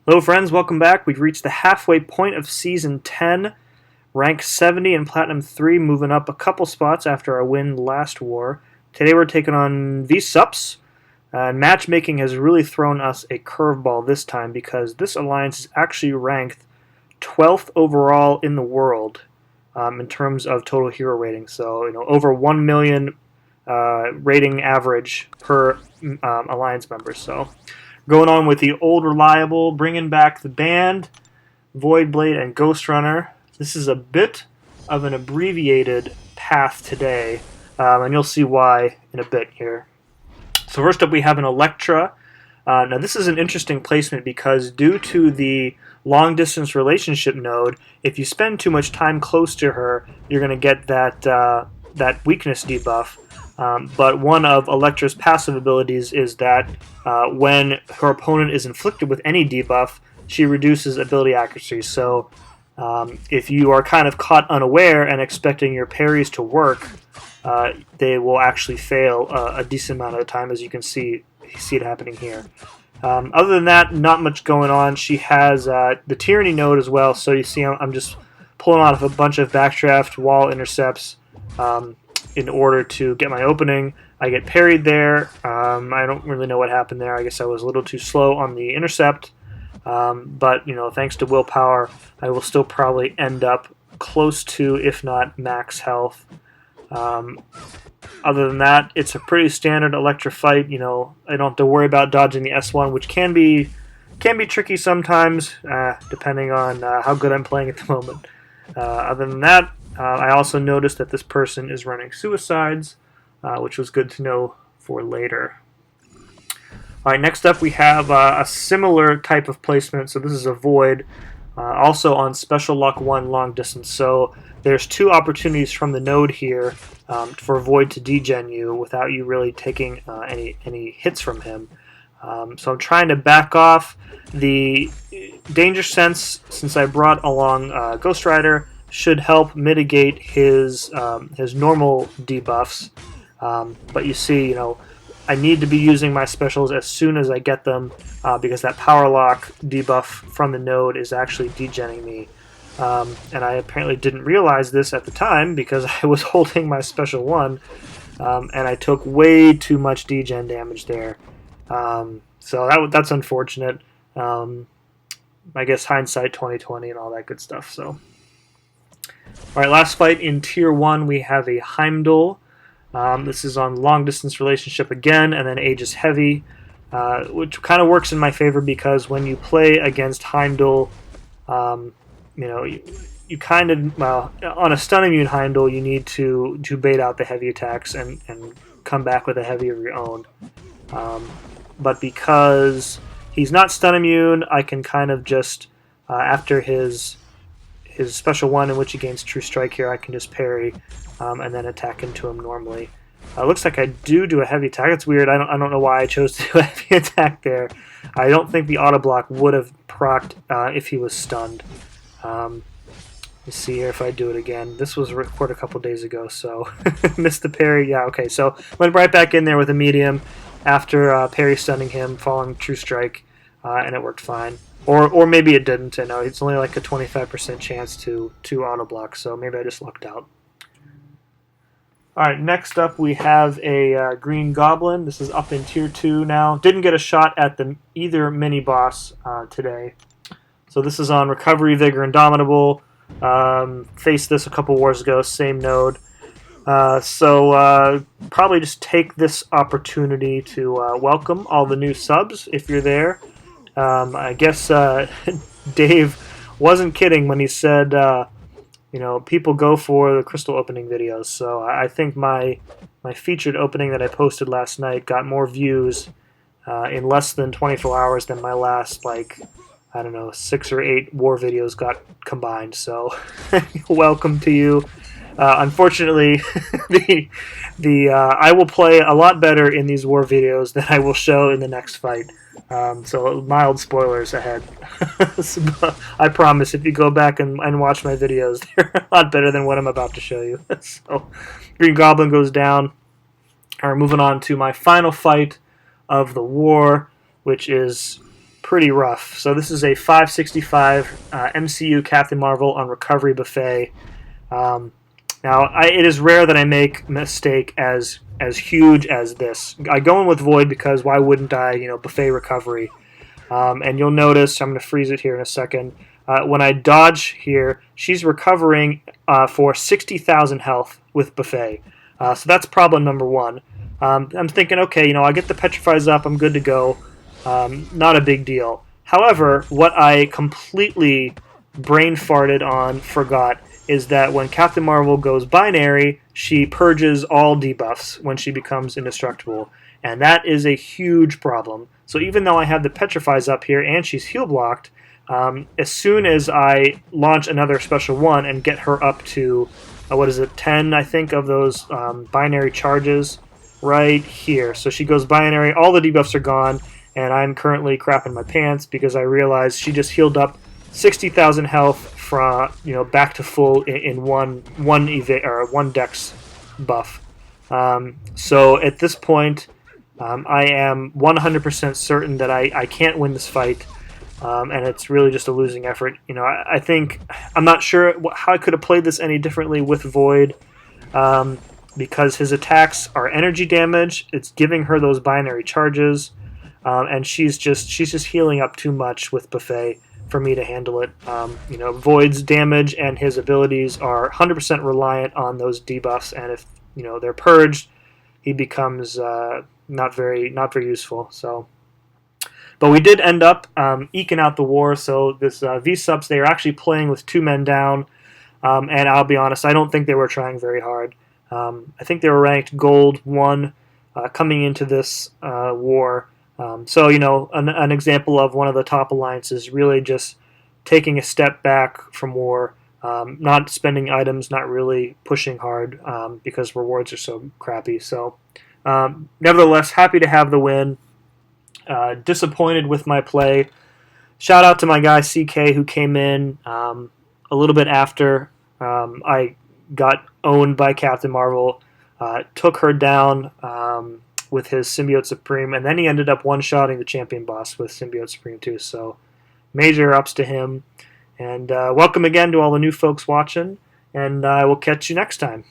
Hello friends, welcome back. We've reached the halfway point of Season 10, rank 70 and Platinum 3, moving up a couple spots after our win last war. Today we're taking on VSUPS. Matchmaking has really thrown us a curveball this time because this alliance is actually ranked 12th overall in the world in terms of total hero rating. So, over 1 million rating average per alliance member. So, going on with the old reliable, bringing back the band, Voidblade, and Ghost Runner. This is a bit of an abbreviated path today, and you'll see why in a bit here. So first up we have an Elektra. Now this is an interesting placement because due to the long-distance relationship node, if you spend too much time close to her, you're going to get that weakness debuff. But one of Elektra's passive abilities is that when her opponent is inflicted with any debuff, she reduces ability accuracy. So if you are kind of caught unaware and expecting your parries to work, they will actually fail a decent amount of the time, as you can see it happening here. Other than that, not much going on. She has the Tyranny node as well, so you see I'm just pulling off a bunch of backdraft wall intercepts in order to get my opening. I get parried there. I don't really know what happened there. I guess I was a little too slow on the intercept. But, thanks to willpower, I will still probably end up close to, if not max health. Other than that, it's a pretty standard Elektra fight. I don't have to worry about dodging the S1, which can be tricky sometimes, depending on how good I'm playing at the moment. Other than that, I also noticed that this person is running suicides, which was good to know for later. All right, next up we have a similar type of placement. So this is a Void, also on Special Luck 1 long distance. So there's two opportunities from the node here for Void to degen you without you really taking any hits from him. So I'm trying to back off. The danger sense, since I brought along Ghost Rider, should help mitigate his normal debuffs. But you see, I need to be using my specials as soon as I get them because that power lock debuff from the node is actually degenning me. And I apparently didn't realize this at the time because I was holding my special 1 and I took way too much degen damage there. So that's unfortunate. I guess hindsight 2020 and all that good stuff. So, all right, last fight in Tier 1 we have a Heimdall. This is on long distance relationship again, and then Aegis Heavy, which kind of works in my favor because when you play against Heimdall, you kind of, on a stun immune Heimdall, you need to bait out the heavy attacks and come back with a heavy of your own. But because he's not stun immune, I can kind of just, after his special 1 in which he gains True Strike here, I can just parry and then attack into him normally. Looks like I do a heavy attack. It's weird. I don't know why I chose to do a heavy attack there. I don't think the auto block would have procced if he was stunned. Let's see here if I do it again. This was recorded a couple days ago, so missed the parry. Yeah, okay. So went right back in there with a medium after parry stunning him, following True Strike, and it worked fine. Or maybe it didn't. I know it's only like a 25% chance to auto block, so maybe I just lucked out. All right, next up we have a green Goblin. This is up in Tier 2 now. Didn't get a shot at either mini boss today. So this is on Recovery, Vigor, Indomitable. Faced this a couple wars ago, same node. So probably just take this opportunity to welcome all the new subs if you're there. I guess Dave wasn't kidding when he said, people go for the crystal opening videos. So I think my featured opening that I posted last night got more views in less than 24 hours than my last, 6 or 8 war videos got combined. So welcome to you. Unfortunately, I will play a lot better in these war videos than I will show in the next fight. So mild spoilers ahead. I promise if you go back and watch my videos, they're a lot better than what I'm about to show you. So Green Goblin goes down. All right, moving on to my final fight of the war, which is pretty rough. So this is a 565 MCU Captain Marvel on Recovery Buffet. Now, it is rare that I make a mistake as huge as this. I go in with Void because why wouldn't I? Buffet recovery. And you'll notice, I'm going to freeze it here in a second. When I dodge here, she's recovering for 60,000 health with Buffet. So that's problem number one. I'm thinking, okay, I get the Petrifies up, I'm good to go. Not a big deal. However, what I completely brain farted on, forgot, is that when Captain Marvel goes binary, she purges all debuffs when she becomes indestructible. And that is a huge problem. So even though I have the Petrifies up here and she's heal blocked, as soon as I launch another special one and get her up to, 10, I think, of those binary charges right here. So she goes binary, all the debuffs are gone, and I'm currently crapping my pants because I realized she just healed up 60,000 health from back to full in one dex buff. So at this point, I am 100% certain that I can't win this fight, and it's really just a losing effort. I think I'm not sure how I could have played this any differently with Void, because his attacks are energy damage. It's giving her those binary charges, and she's just healing up too much with Buffet for me to handle it. Void's damage and his abilities are 100% reliant on those debuffs, and if they're purged, he becomes not very useful. So, but we did end up eking out the war. So this VSUPS, they are actually playing with 2 men down, and I'll be honest, I don't think they were trying very hard. I think they were ranked Gold 1 coming into this war. So, an example of one of the top alliances really just taking a step back from war, not spending items, not really pushing hard because rewards are so crappy. So, nevertheless, happy to have the win. Disappointed with my play. Shout out to my guy CK who came in a little bit after I got owned by Captain Marvel, took her down with his Symbiote Supreme, and then he ended up one-shotting the champion boss with Symbiote Supreme too. So major ups to him. And welcome again to all the new folks watching, and I will catch you next time.